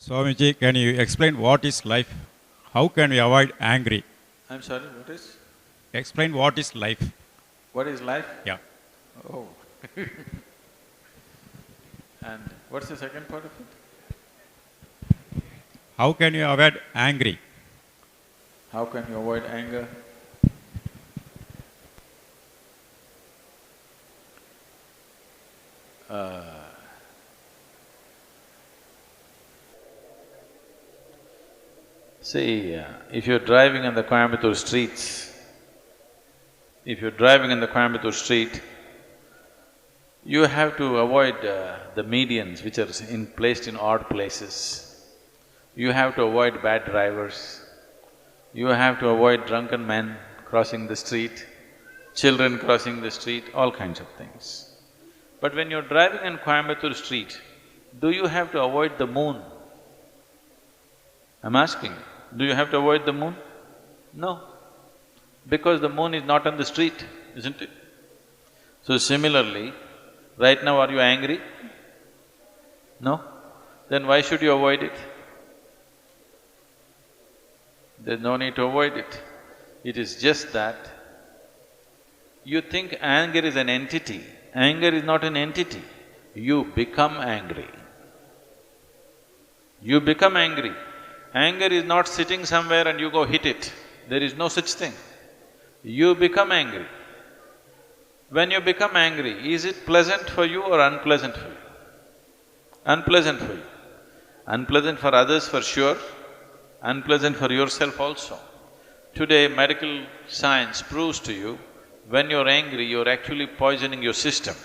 Swamiji, can you explain what is life? How can we avoid angry? I'm sorry, what is? Explain what is life. What is life? Yeah. Oh. And what's the second part of it? How can you avoid angry? How can you avoid anger? See, if you're driving in the Coimbatore streets, if you're driving in the Coimbatore street, you have to avoid the medians which are placed in odd places. You have to avoid bad drivers. You have to avoid drunken men crossing the street, children crossing the street, all kinds of things. But when you're driving in Coimbatore street, do you have to avoid the moon? I'm asking, do you have to avoid the moon? No, because the moon is not on the street, isn't it? So similarly, right now are you angry? No? Then why should you avoid it? There's no need to avoid it. It is just that you think anger is an entity. Anger is not an entity. You become angry. You become angry. Anger is not sitting somewhere and you go hit it. There is no such thing. You become angry. When you become angry, is it pleasant for you or unpleasant for you? Unpleasant for you. Unpleasant for others for sure, unpleasant for yourself also. Today, medical science proves to you, when you're angry, you're actually poisoning your system,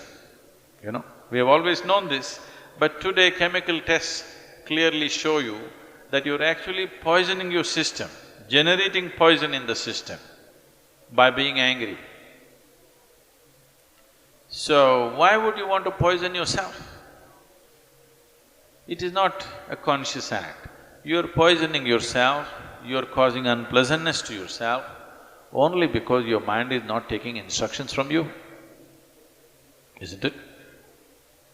you know. We have always known this, but today chemical tests clearly show you that you're actually poisoning your system, generating poison in the system by being angry. So, why would you want to poison yourself? It is not a conscious act. You're poisoning yourself, you're causing unpleasantness to yourself only because your mind is not taking instructions from you, isn't it?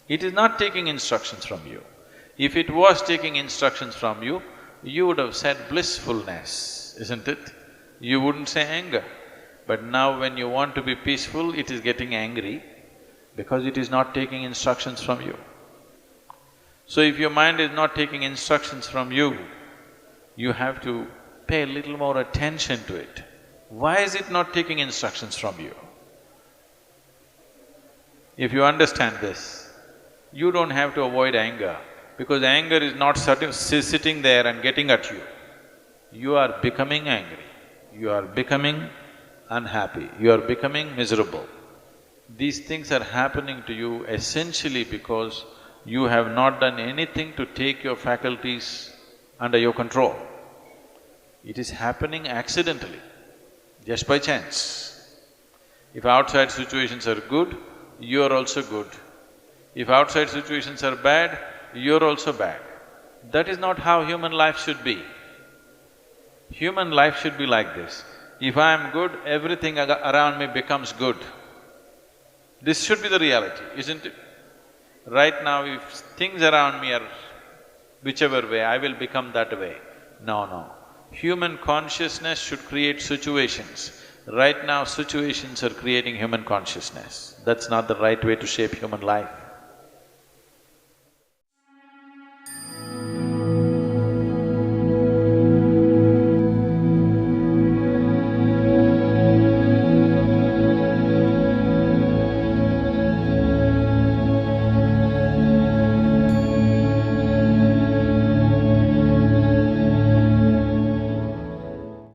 It is not taking instructions from you. If it was taking instructions from you, you would have said blissfulness, isn't it? You wouldn't say anger. But now when you want to be peaceful, it is getting angry because it is not taking instructions from you. So if your mind is not taking instructions from you, you have to pay a little more attention to it. Why is it not taking instructions from you? If you understand this, you don't have to avoid anger, because anger is not sitting there and getting at you. You are becoming angry, you are becoming unhappy, you are becoming miserable. These things are happening to you essentially because you have not done anything to take your faculties under your control. It is happening accidentally, just by chance. If outside situations are good, you are also good. If outside situations are bad, you're also bad. That is not how human life should be. Human life should be like this. If I am good, everything around me becomes good. This should be the reality, isn't it? Right now, if things around me are whichever way, I will become that way. No. Human consciousness should create situations. Right now, situations are creating human consciousness. That's not the right way to shape human life.